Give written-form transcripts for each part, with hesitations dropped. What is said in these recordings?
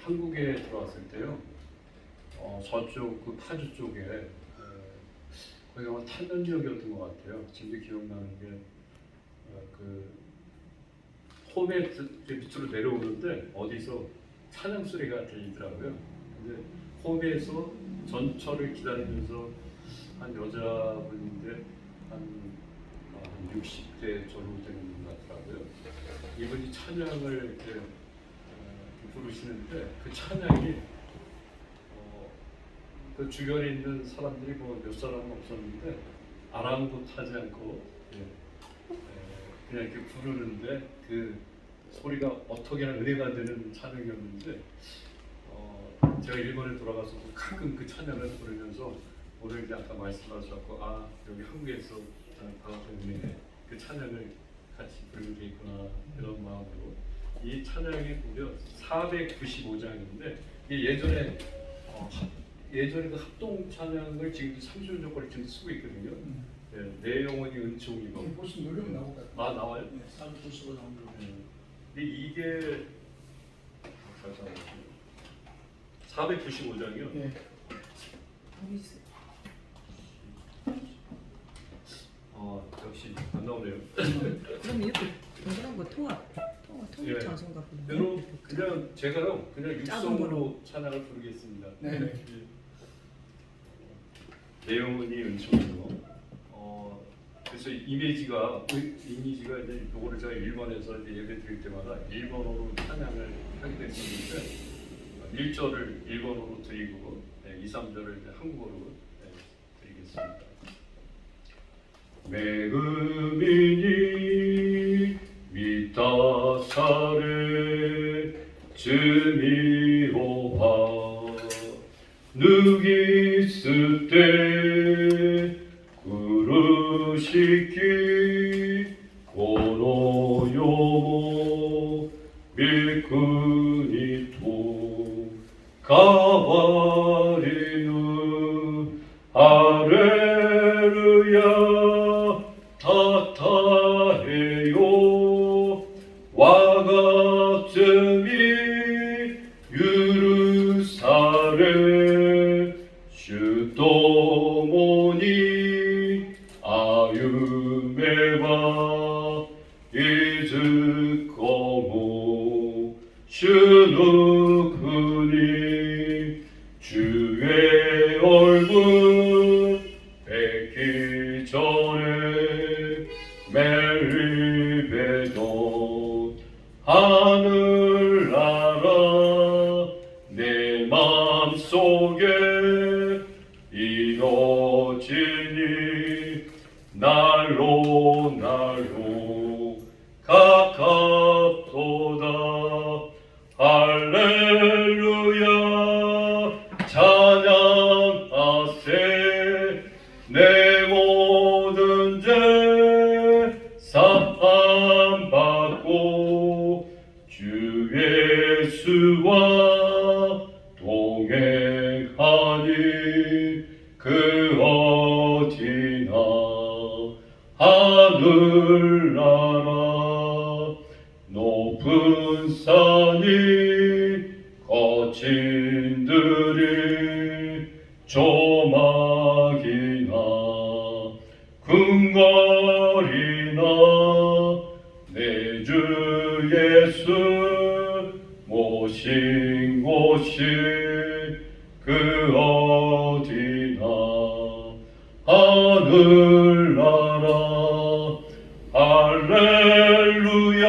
한국에 들어왔을 때요. 저쪽 그 파주 쪽에 거기 아마 탄현역이었던 것 같아요. 지금 기억나는 게 그 홈에 밑으로 내려오는데 어디서 찬양 소리가 들리더라고요. 근데 홈에서 전철을 기다리면서 한 여자분인데 한 60대 정도 되는 것 같더라고요. 이분이 찬양을 이렇게 부르시는데 그 찬양이 그 주변에 있는 사람들이 뭐 몇 사람은 없었는데 아랑곳하지 않고 그냥 이렇게 부르는데 그 소리가 어떻게나 은혜가 되는 찬양이었는데 제가 일본에 돌아가서 가끔 그 찬양을 부르면서 오늘 이제 아까 말씀하셨고 여기 한국에서 받았던 은혜 그 찬양을 같이 부르게 돼 있구나 이런 마음으로 이 찬양이 무려 495장인데 이게 예전에 그 합동 찬양을 지금 30년 거리 지금 쓰고 있거든요. 내 영혼이 은총이고 무슨 노래가 나오고 나와요? 네, 495 나온 거. 근데 이게 495장이요. 네. 역시 안 나오네요. 그럼 이렇게 동그란 거 통합 찬송가 부르는 그냥 제가요 그냥 육성으로 찬양을 부르겠습니다. 네. 내 영혼이 은총이고 그래서 이미지가 이제 요거를 제가 일본에서 이제 예배 드릴 때마다 일본어로 찬양을 하게 됐었는데 1절을 일본어로 드리고 2, 3절을 이제 한국어로 드리겠습니다. 매음이니 미타사레 즈미오하 누기스테 구르시키 고노요모 밀쿠니토 가와리누 할렐루야 타타헤요 와가츠미 유루사레 슈도모니 아유메와 이즈코모 슈누쿠니 주의 얼굴 뵙기 전에 멜리베돈 하늘나라 내 맘속에 이루어지니 날로 가깝도다 할렐루야 찬양하세 내 모든 죄 사함받고 주 예수와 동행하니 그 어디나 하늘나라 높은 산이 거친 들이 조막이나 궁궐이나 내 주 예수 모신 곳이 그 어디나 하늘나라 할렐루야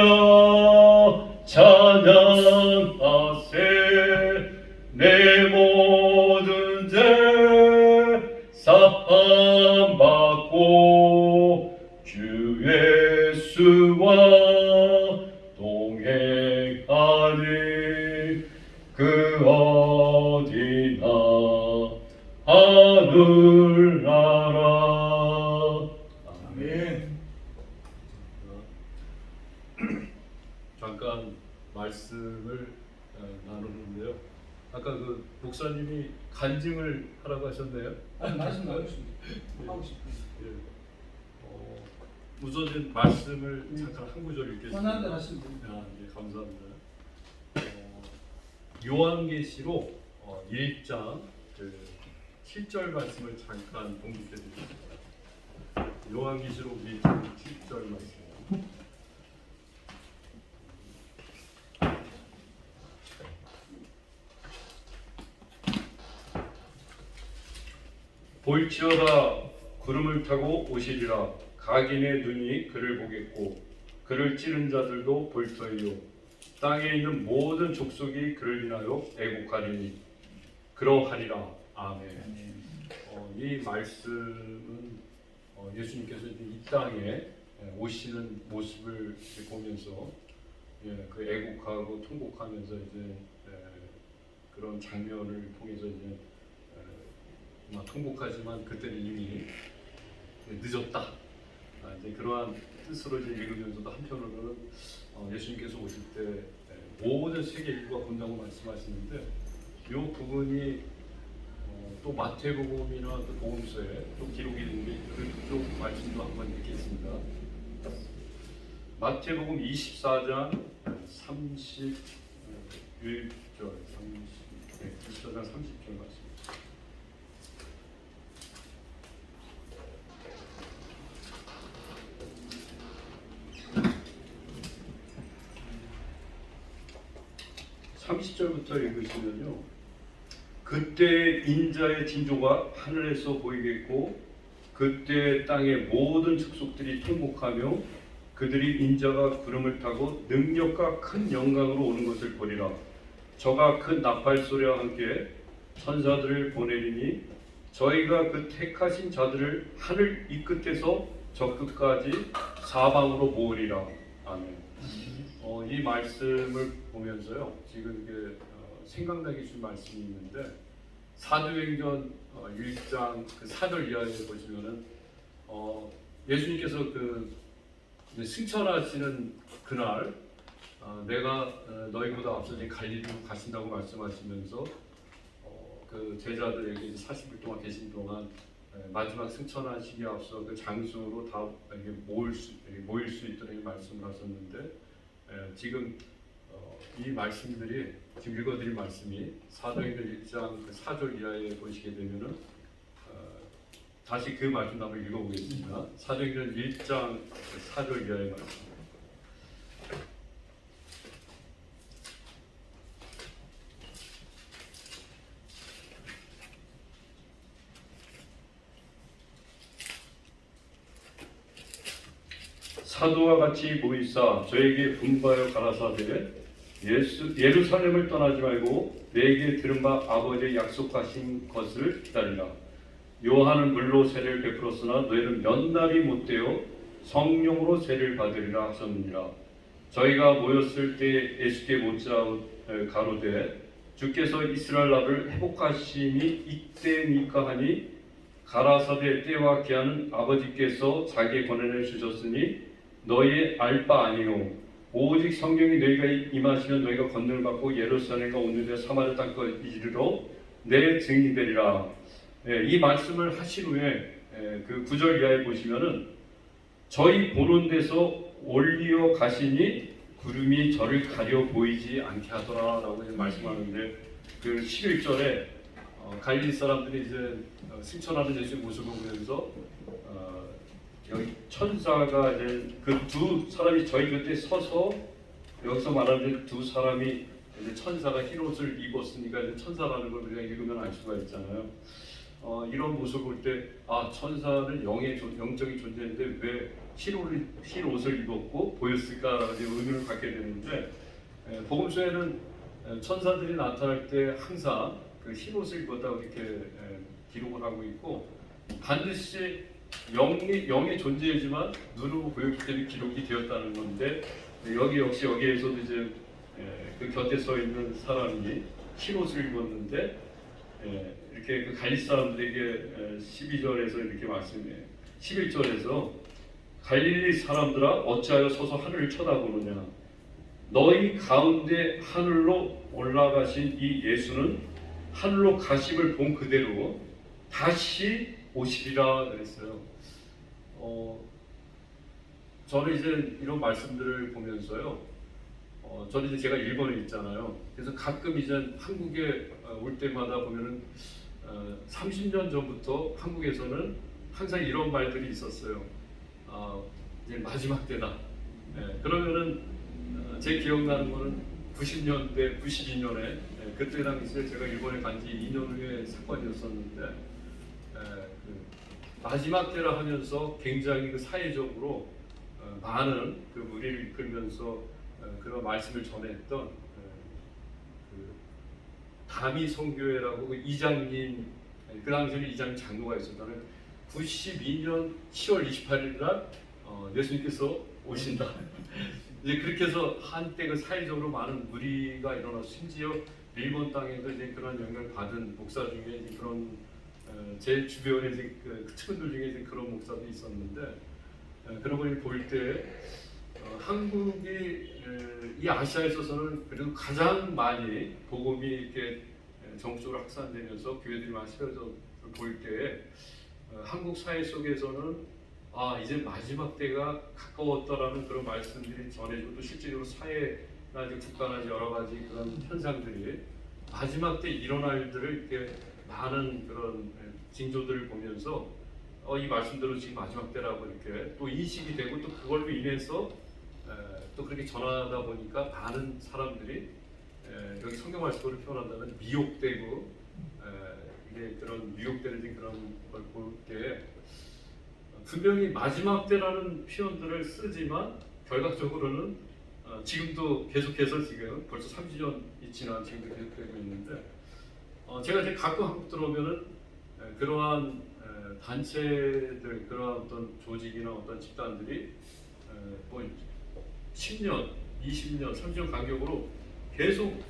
찬양하세 내 모든 죄 사함받고 주 예수와 동행하니 그 어디나 하늘나라. 아멘. 잠깐 말씀을 나누는데요. 아까 그 목사님이 간증을 하라고 하셨네요. 말씀 나누겠습니다. 하고 싶습니다. 우선 이제 말씀을 잠깐 한 구절 읽겠습니다. 편한 대로 하시면 됩니다. 예, 감사합니다. 요한계시록 1장 그 7절 말씀을 잠깐 봉독해 드리겠습니다. 요한계시록 1장 7절 말씀. 볼지어다 구름을 타고 오시리라. 각인의 눈이 그를 보겠고 그를 찌른 자들도 볼 터이요. 땅에 있는 모든 족속이 그를 인하여 애곡하리니 그러하리라. 아멘. 이 말씀은 예수님께서 이 땅에 오시는 모습을 보면서 그 애곡하고 통곡하면서 이제 그런 장면을 통해서 이제 통곡하지만 그때는 이미 늦었다. 이제 그러한 뜻으로 이제 읽으면서도 한편으로는 예수님께서 오실 때 모든 세계 인류가 본다고 말씀하시는데 이 부분이 또 마태복음이나 또 복음서에 또 기록이 되는데 그쪽 말씀도 한번 읽겠습니다. 마태복음 24장 31절 24장 30절 말씀. (30절부터) 읽으시면요, 그때 인자의 징조가 하늘에서 보이겠고 그때 땅의 모든 축속들이 통곡하며 그들이 인자가 구름을 타고 능력과 큰 영광으로 오는 것을 보리라. 저가 큰 나팔 소리와 함께 천사들을 보내리니 저희가 그 택하신 자들을 하늘 이 끝에서 저 끝까지 사방으로 모으리라. 아멘. 이 말씀을 보면서요, 지금 이게 생각나게 준 말씀이 있는데 사도행전 1장 그 4절 이하에 보시면은 예수님께서 그 승천하시는 그날 내가 너희보다 앞서 갈릴리로 가신다고 말씀하시면서 그 제자들에게 이제 40일 동안 계신 동안 마지막 승천하시기에 앞서 그 장소로 다 모일 수 있도록 말씀을 하셨는데 지금 이 말씀들이 지금 읽어드린 말씀이 사도행전 1장 그 4절 이하에 보시게 되면은 다시 그 말씀 한번 읽어보겠습니다. 사도행전 1장 4절 이하의 말씀. 사도와 같이 모이사 저에게 분부하여 가라사대 예루살렘을 떠나지 말고 내게 들은 바 아버지의 약속하신 것을 기다리라. 요한은 물로 세례를 베풀었으나 너희는 몇 날이 못되어 성령으로 세례를 받으리라 하셨느니라. 저희가 모였을 때 예수께 묻자 가로되 주께서 이스라엘 나라를 회복하심이 이때니까 하니 가라사대 때와 기한은 아버지께서 자기의 권한을 주셨으니 너희의 알 바 아니요 오직 성령이 너희가 임하시면 너희가 권능을 받고 예루살렘과 온 유대 사마리아 땅까지 이르러 내 증인이 되리라. 이 말씀을 하신 후에 그 9절 이하에 보시면은 저희 보는 데서 올리어 가시니 구름이 저를 가려 보이지 않게 하더라라고 말씀하는데 그 11절에 갈릴리 사람들이 이제 승천하는 예수의 모습을 보면서 여기 천사가 이제 그 두 사람이 저희 곁에 서서 여기서 말하는 두 사람이 이제 천사가 흰 옷을 입었으니까 이제 천사라는 걸 우리가 읽으면 알 수가 있잖아요. 이런 모습을 볼 때 천사는 영적인 존재인데 왜 흰 옷을 입었고 보였을까라는 의문을 갖게 되는데 복음서에는 천사들이 나타날 때 항상 그 흰 옷을 입었다고 이렇게 기록을 하고 있고 반드시 영의 존재이지만 눈으로 보였기 때문에 기록이 되었다는 건데 여기 역시 여기에서도 이제 그 곁에 서 있는 사람이 흰 옷을 입었는데 이렇게 그 갈릴리 사람들에게 12절에서 이렇게 말씀해요. 11절에서 갈릴리 사람들아 어찌하여 서서 하늘을 쳐다보느냐 너희 가운데 하늘로 올라가신 이 예수는 하늘로 가심을 본 그대로 다시 오시리라 그랬어요. 저는 이제 이런 말씀들을 보면서요, 저는 이제 제가 일본에 있잖아요. 그래서 가끔 이제 한국에 올 때마다 보면은 30년 전부터 한국에서는 항상 이런 말들이 있었어요. 이제 마지막 때다. 그러면은 제 기억나는 거는 90년대, 92년에 그때 당시에 제가 일본에 간 지 2년 후에 사건이었었는데 그 마지막 때라 하면서 굉장히 그 사회적으로 많은 그 무리를 이끌면서 그런 말씀을 전했던 그 다미 선교회라고 그 이장님, 그 당시에는 이장님 장로가 있었다는 92년 10월 28일 날 예수님께서 오신다. 이제 그렇게 해서 한때 그 사회적으로 많은 무리가 일어나서 심지어 일본 땅에도 이제 그런 영향을 받은 목사 중에 이제 그런 제 주변에 이제 그 친구들 중에 이제 그런 목사도 있었는데 그런 걸 볼 때 한국이 이 아시아에 있어서는 그래도 가장 많이 복음이 이렇게 전국적으로 확산되면서 교회들이 많이 세워져 볼 때 한국 사회 속에서는 이제 마지막 때가 가까웠다라는 그런 말씀들이 전해지고 또 실제로 사회나 이제 국가나 이제 여러 가지 그런 현상들이 마지막 때 일어날 일들을 이렇게 많은 그런 징조들을 보면서 이 말씀대로 지금 마지막 때라고 이렇게 또 인식이 되고 또 그걸로 인해서 또 그렇게 전하다 보니까 많은 사람들이 여기 성경 말씀으로 표현한다면 미혹되고 이게 그런 미혹되는 그런 걸 볼 때 분명히 마지막 때라는 표현들을 쓰지만 결과적으로는 지금도 계속해서 지금 벌써 30년이 지난 지금도 계속되고 있는데 제가 이제 가끔 한국 들어오면은 그러한 단체들, 그러한 어떤 조직이나 어떤 집단들이 뭐 10년, 20년, 30년 간격으로 계속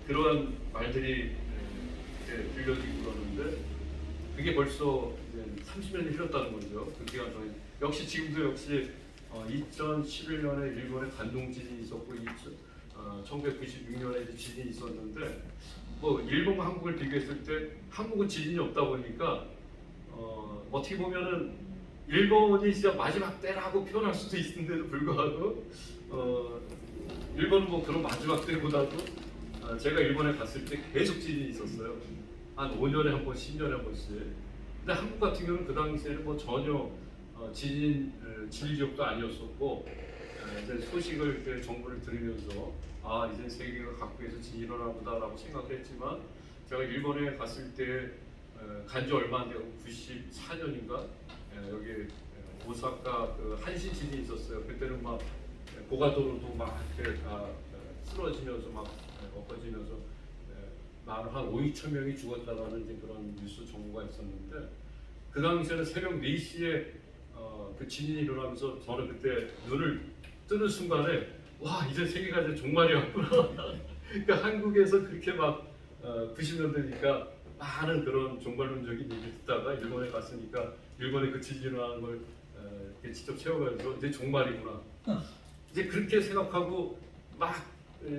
그러한 말들이 들려지고 그러는데 그게 벌써 이제 30년이 흘렀다는 거죠. 그 기간 동안 역시 지금도 역시 2011년에 일본에 간동 지진이 있었고 1996년에 지진이 있었는데 뭐 일본과 한국을 비교했을 때 한국은 지진이 없다 보니까 어떻게 보면은 일본이 진짜 마지막 때라고 표현할 수도 있는데도 불구하고 일본은 뭐 그런 마지막 때보다도 제가 일본에 갔을 때 계속 지진이 있었어요. 한 5년에 한 번, 10년에 한 번씩. 근데 한국 같은 경우는 그 당시에는 뭐 전혀 지진 진지역도 아니었었고 이제 소식을 이렇게 정보를 들으면서 이제 세계가 각국에서 지진이 일어나 보다라고 생각을 했지만 제가 일본에 갔을 때 간지 얼마 안 되고 94년인가 여기 오사카 그 한신 지진이 있었어요. 그때는 막 고가도로도 막 이렇게 다 쓰러지면서 막 엎어지면서 한 5,2천 명이 죽었다라는 이제 그런 뉴스 정보가 있었는데 그 당시에는 새벽 4시에 그 지진이 일어나면서 저는 그때 눈을 뜨는 순간에 와 이제 세계가 이제 종말이 왔구나. 그러니까 한국에서 그렇게 막 90년대니까 많은 그런 종말론적인 얘기를 듣다가 일본에 갔으니까 일본에 그 지진이 일어나는 걸 직접 체험하면서 이제 종말이구나. 이제 그렇게 생각하고 막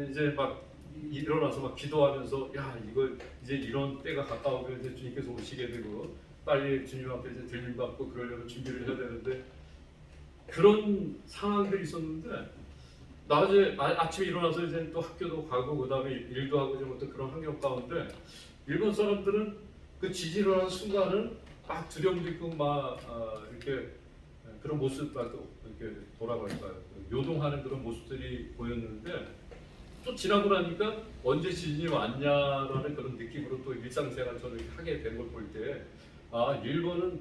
이제 막 일어나서 막 기도하면서 이거 이제 이런 때가 가까우면 이제 주님께서 오시게 되고 빨리 주님 앞에 이제 들림 받고 그러려고 준비를 해야 되는데 그런 상황들이 있었는데 낮에 아침에 일어나서 이제 또 학교도 가고 그다음에 일도 하고 이제 또 그런 환경 가운데 일본 사람들은 그 지진 일어나는 순간은 막 두려움도 있고 막 이렇게 그런 모습 막 이렇게 돌아갈까요? 요동하는 그런 모습들이 보였는데 또 지나고 나니까 언제 지진이 왔냐라는 그런 느낌으로 또 일상생활 저는 이렇게 하게 된 걸 볼 때 일본은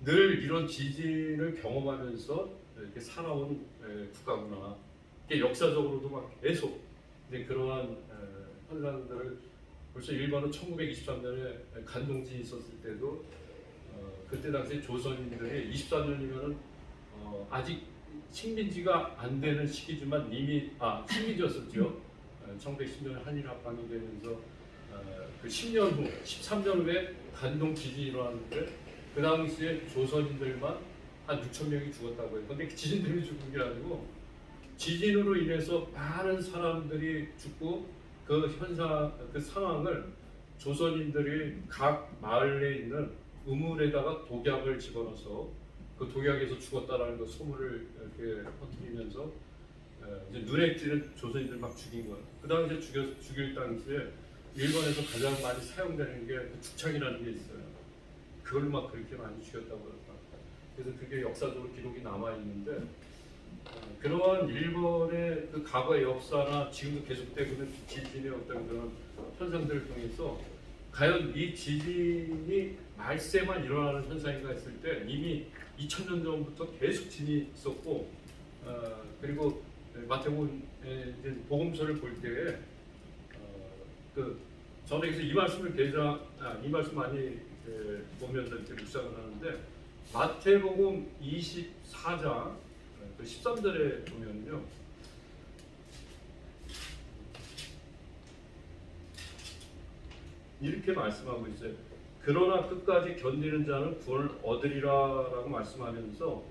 늘 이런 지진을 경험하면서 이렇게 살아온 국가구나. 이게 역사적으로도 막 계속 이제 그러한 현상들을 벌써 일본은 1923년에 간동지진이 있었을 때도 그때 당시 조선인들이 24년이면은 아직 식민지가 안 되는 시기지만 이미 식민지였었죠. 1910년에 한일 합방이 되면서 그 10년 후, 13년 후에 간동 지진이 일어났는데 그 당시에 조선인들만 한 6천 명이 죽었다고 해요. 근데 지진 때문에 죽은 게 아니고 지진으로 인해서 많은 사람들이 죽고 그 현상, 그 상황을 조선인들이 각 마을에 있는 우물에다가 독약을 집어넣어서 그 독약에서 죽었다라는 그 소문을 이렇게 퍼뜨리면서 이제 눈에 띄는 조선인들 막 죽인 거예요. 그 당시에 죽일 당시에 일본에서 가장 많이 사용되는 게 그 죽창이라는 게 있어요. 그걸 막 그렇게 많이 죽였다고 그러더라고요. 그래서 그게 역사적으로 기록이 남아 있는데 그러한 일본의 그 과거의 역사나 지금도 계속되고 있는 지진의 어떤 그런 현상들을 통해서 과연 이 지진이 말세만 일어나는 현상인가 했을 때 이미 2000년 전부터 계속 지진이 있었고 그리고 마태복음 이제 복음서를 볼 때에 그 저는 여기서 이 말씀을 이 말씀 많이 보면서 이렇게 묵상을 하는데 마태복음 24장 그 13절에 보면요. 이렇게 말씀하고 있어요. 그러나 끝까지 견디는 자는 구원을 얻으리라라고 말씀하면서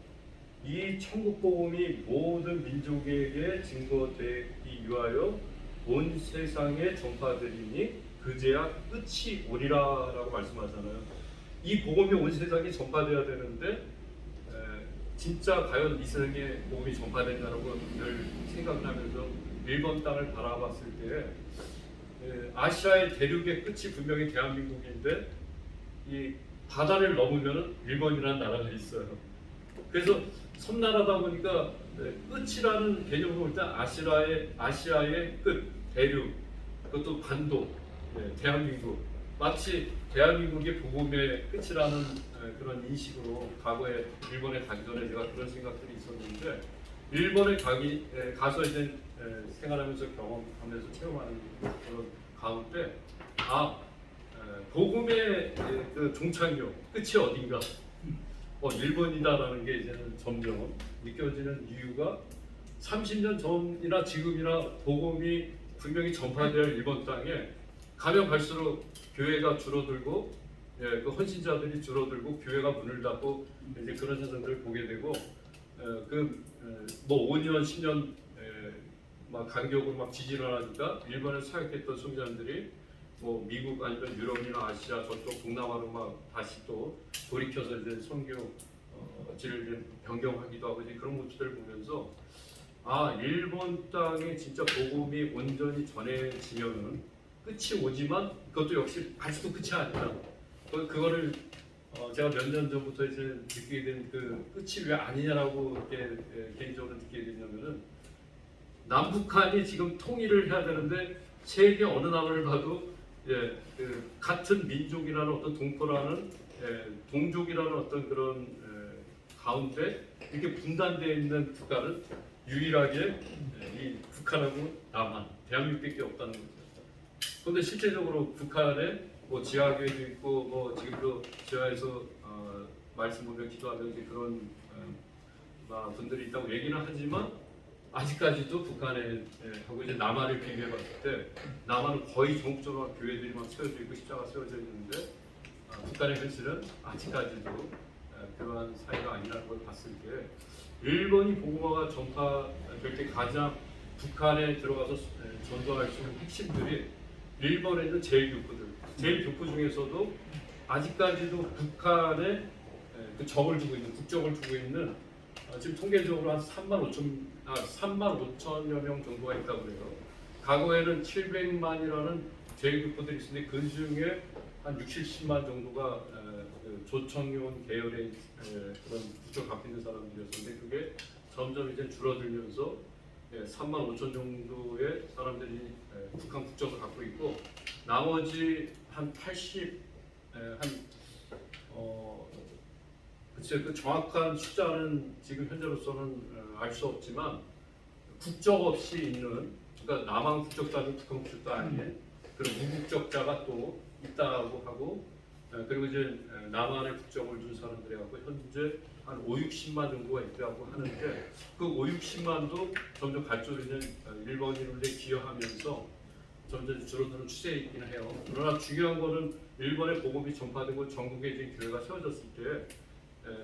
이 천국 복음이 모든 민족에게 증거되기 위하여 온 세상에 전파되리니 그제야 끝이 오리라라고 말씀하잖아요. 이 복음이 온 세상에 전파되어야 되는데 진짜 과연 이 세상에 복음이 전파된다라고 늘 생각을 하면서 일본 땅을 바라봤을 때 아시아의 대륙의 끝이 분명히 대한민국인데 이 바다를 넘으면 일본이라는 나라가 있어요. 그래서 섬나라다 보니까 끝이라는 개념으로 볼 때 아시아의 끝, 대륙, 그것도 반도, 대한민국 마치 대한민국의 복음의 끝이라는 그런 인식으로 과거에 일본에 가기 전에 제가 그런 생각들이 있었는데 일본에 가서 이제 생활하면서 경험하면서 체험하는 그런 가운데 복음의 그 종착역 끝이 어딘가 일본이다라는 게 이제는 점점 느껴지는 이유가 30년 전이나 지금이나 복음이 분명히 전파될 일본 땅에 가면 갈수록 교회가 줄어들고 그 헌신자들이 줄어들고 교회가 문을 닫고 이제 그런 현상들을 보게 되고 뭐 5년 10년 막 간격으로 막 지진을 하니까 일본에 사역했던 성장들이 뭐 미국 아니면 유럽이나 아시아 저쪽 동남아로 막 다시 또 돌이켜서 이제 선교지를 변경하기도 하고 이제 그런 모습들을 보면서 일본 땅에 진짜 복음이 온전히 전해지면은 끝이 오지만 그것도 역시 아직도 끝이 아니다. 그거를 제가 몇 년 전부터 이제 느끼게 된 그 끝이 왜 아니냐라고 이렇게 개인적으로 느끼게 됐냐면은 남북한이 지금 통일을 해야 되는데 세계 어느 나라를 봐도 그 같은 민족이라는 어떤 동포라는 동족이라는 어떤 그런 가운데 이렇게 분단되어 있는 국가는 유일하게 이 북한하고 남한, 대한민국밖에 없다는 거죠. 그런데 실제적으로 북한에 뭐 지하교회도 있고 뭐 지금도 지하에서 말씀 보면 기도하면서 그런 분들이 있다고 얘기는 하지만 아직까지도 북한에 하고 이제 남한을 비교해봤을 때 남한은 거의 전국적으로 교회들이만 세워져 있고 십자가 세워져 있는데 북한의 현실은 아직까지도 그러한 사회가 아니라는 걸 봤을 때 일본이 복음화가 전파될 때 가장 북한에 들어가서 전도할 수 있는 핵심들이 일본에 있는 제일 교포 중에서도 아직까지도 북한에 그 적을 두고 있는 국적을 두고 있는 지금 통계적으로 한 3만 5천여 명 정도가 있다고 그래요. 과거에는 700만이라는 제일교포들이 있었는데 그 중에 한 60, 70만 정도가 조청yon 계열의 그런 국적을 갖고 있는 사람들이었는데 그게 점점 이제 줄어들면서 3만 5천 정도의 사람들이 북한 국적을 갖고 있고 나머지 한 80, 글쎄 그 정확한 숫자는 지금 현재로서는 알 수 없지만 국적 없이 있는 그러니까 남한 국적도 아니고 북한 국적도 아닌 그런 무국적자가 또 있다고 하고 그리고 이제 남한의 국적을 둔 사람들이 하고 현재 한 5, 60만 정도가 있다고 하는데 그 5, 60만도 점점 발전되는 일본인을 기여하면서 점점 줄어드는 추세에 있긴 해요. 그러나 중요한 거는 일본의 복음이 전파되고 전국에 이제 교회가 세워졌을 때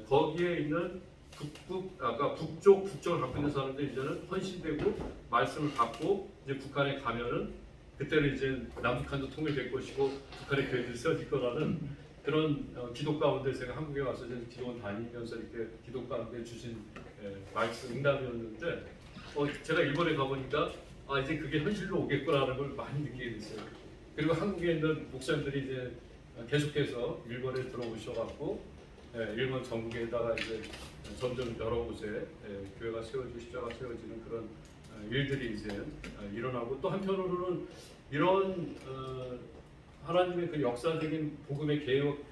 거기에 있는 북쪽 국적을 갖고 있는 사람들이 이제는 헌신되고 말씀을 받고 이제 북한에 가면은 그때는 이제 남북한도 통일될 것이고 북한의 교회들이 세워질 거라는 그런 기도 가운데 제가 한국에 와서 이제 기도원 다니면서 이렇게 기도 가운데 주신 말씀 응답이었는데 제가 일본에 가보니까 이제 그게 현실로 오겠구나라는 걸 많이 느끼게 됐어요. 그리고 한국에 있는 목사님들이 이제 계속해서 일본에 들어오셔갖고 일본 전국에다가 이제 점점 여러 곳에 교회가 세워지고 십자가 세워지는 그런 일들이 이제 일어나고, 또 한편으로는 이런 하나님의 그 역사적인 복음의 개혁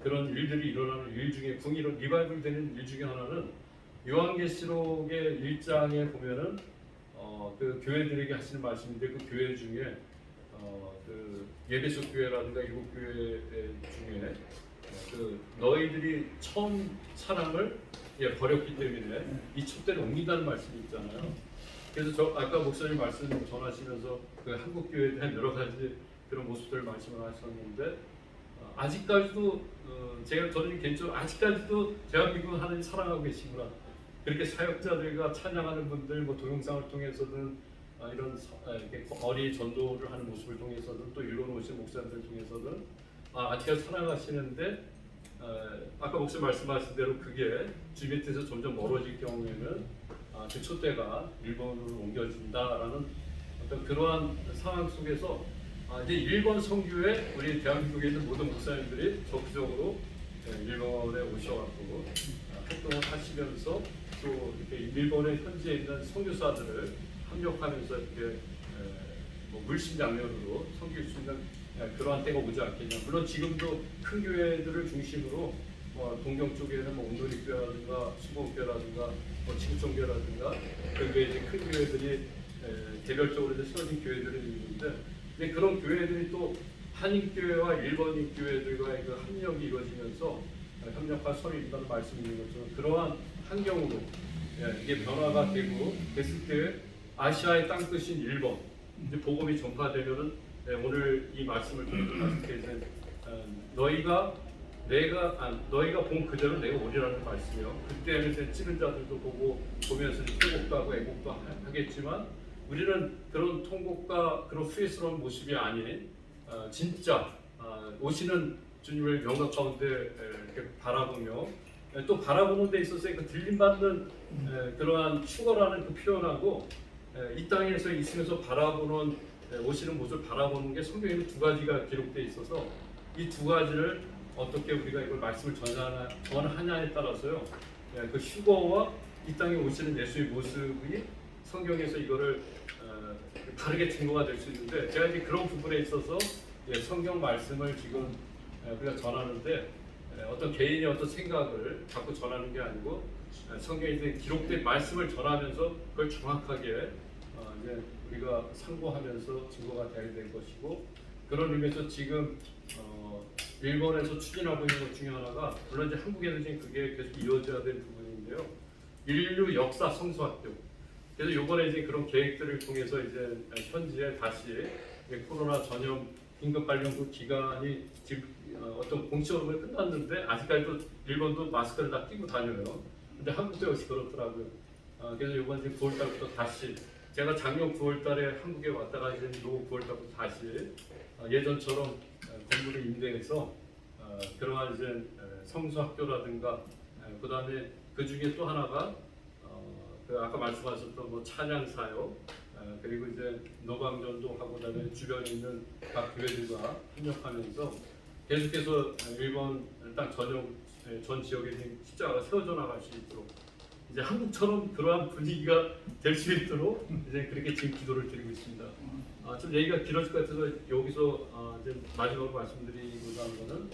그런 일들이 일어나는 일 중에 궁이로 리바이벌 되는 일 중에 하나는 요한계시록의 1장에 보면은 그 교회들에게 하시는 말씀인데, 그 교회 중에 그 예배소 교회라든가 일곱 교회 중에 그 너희들이 처음 사랑을 버렸기 때문에 이 촛대를 옮긴다는 말씀이 있잖아요. 그래서 저 아까 목사님 말씀 전하시면서 그 한국 교회에 대한 여러 가지 그런 모습들을 말씀을 하셨는데, 아직까지도 저는 개인적으로 아직까지도 대한민국 하나님 사랑하고 계시구나. 그렇게 사역자들과 찬양하는 분들, 뭐 동영상을 통해서든 이런 이렇게 어리 전도를 하는 모습을 통해서든, 또 일본 오신 목사님들 통해서든 아직까지 사랑하시는데, 아까 목사님 말씀하신 대로 그게 주 밑에서 점점 멀어질 경우에는 그 촛대가 일본으로 옮겨진다라는 어떤 그러한 상황 속에서 이제 일본 선교에 우리 대한민국에 있는 모든 목사님들이 적극적으로 일본에 오셔갖고 활동을 하시면서, 또 이렇게 일본의 현지에 있는 선교사들을 협력하면서 이렇게 뭐 물심양면으로 섬길 수 있는 그러한 때가 오지 않겠냐. 물론 지금도 큰 교회들을 중심으로 동경 쪽에는 뭐 온누리교회라든가 수봉교회라든가 뭐 칭송교회라든가 그 외에 이제 큰 교회들이 개별적으로 이제 세워진 교회들이 있는데, 근데 그런 교회들이 또 한인교회와 일본인 교회들과의 그 협력이 이루어지면서 협력과 설이 있다는 말씀이 있는 것처럼, 그러한 환경으로 이게 변화가 되고 됐을 때 아시아의 땅끝인 일본 이제 복음이 전파되면은 오늘 이 말씀을 통해서 말씀드리는 너희가 본 그대로 내가 오리라는 말씀이요. 그때는 이제 찌른 자들도 보면서 통곡도 하고 애곡도 하겠지만, 우리는 그런 통곡과 그런 후회스러운 모습이 아닌 진짜 오시는 주님을 영광 가운데 이렇게 바라보며, 또 바라보는 데 있어서 그 들림받는 그러한 추구라는 그 표현하고 이 땅에서 있으면서 바라보는 오시는 모습을 바라보는 게 성경에는 두 가지가 기록되어 있어서, 이 두 가지를 어떻게 우리가 이걸 말씀을 전하냐에 따라서요, 그 휴거와 이 땅에 오시는 예수의 모습이 성경에서 이거를 다르게 증거가 될 수 있는데, 제가 이제 그런 부분에 있어서 성경 말씀을 지금 우리가 전하는데, 어떤 개인의 어떤 생각을 자꾸 전하는 게 아니고 성경에 이제 기록된 말씀을 전하면서 그걸 정확하게 이제 우리가 상고하면서 증거가 되어야 될 것이고, 그런 의미에서 지금 일본에서 추진하고 있는 것 중에 하나가, 물론 이제 한국에서 지금 그게 계속 이루어져야 될 부분인데요, 인류 역사 성수학교. 그래서 이번에 이제 그런 계획들을 통해서 이제 현지에 다시 코로나 전염 긴급 관련구 기간이 지금 어떤 공식으로 끝났는데, 아직까지도 일본도 마스크를 다 끼고 다녀요. 근데 한국도 역시 그렇더라고요. 그래서 이번 이제 9월달부터 다시, 제가 작년 9월달에 한국에 왔다가 이제 요 9월달부터 다시 예전처럼 건물을 임대해서 그러한 이제 성수학교라든가, 그 다음에 그 중에 또 하나가 그 아까 말씀하셨던 뭐 찬양사역, 그리고 이제 노방전도 하고, 그다음에 주변에 있는 각 교회들과 협력하면서 계속해서 일본 땅 전 지역에 있는 십자가가 세워져 나갈 수 있도록, 이제 한국처럼 그러한 분위기가 될 수 있도록 이제 그렇게 지금 기도를 드리고 있습니다. 좀 얘기가 길어질 것 같아서 여기서 이제 마지막으로 말씀드리고자 하는 것은,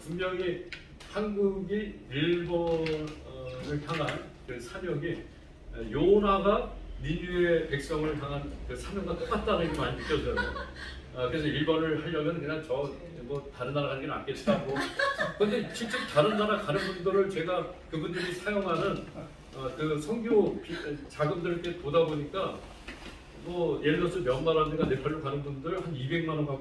분명히 한국이 일본을 향한 그 사명이 요나가 니느웨 백성을 향한 그 사명과 똑같다는 게 많이 느껴져요. 그래서 일본을 하려면 그냥 뭐 다른 나라 가는 게 낫겠다. 뭐 근데 직접 다른 나라 가는 분들을 제가 그분들이 사용하는 그 선교 자금들을 이렇게 보다 보니까, 뭐 예를 들어서 미얀마라든가 네팔로 가는 분들 한 200만 원 갖고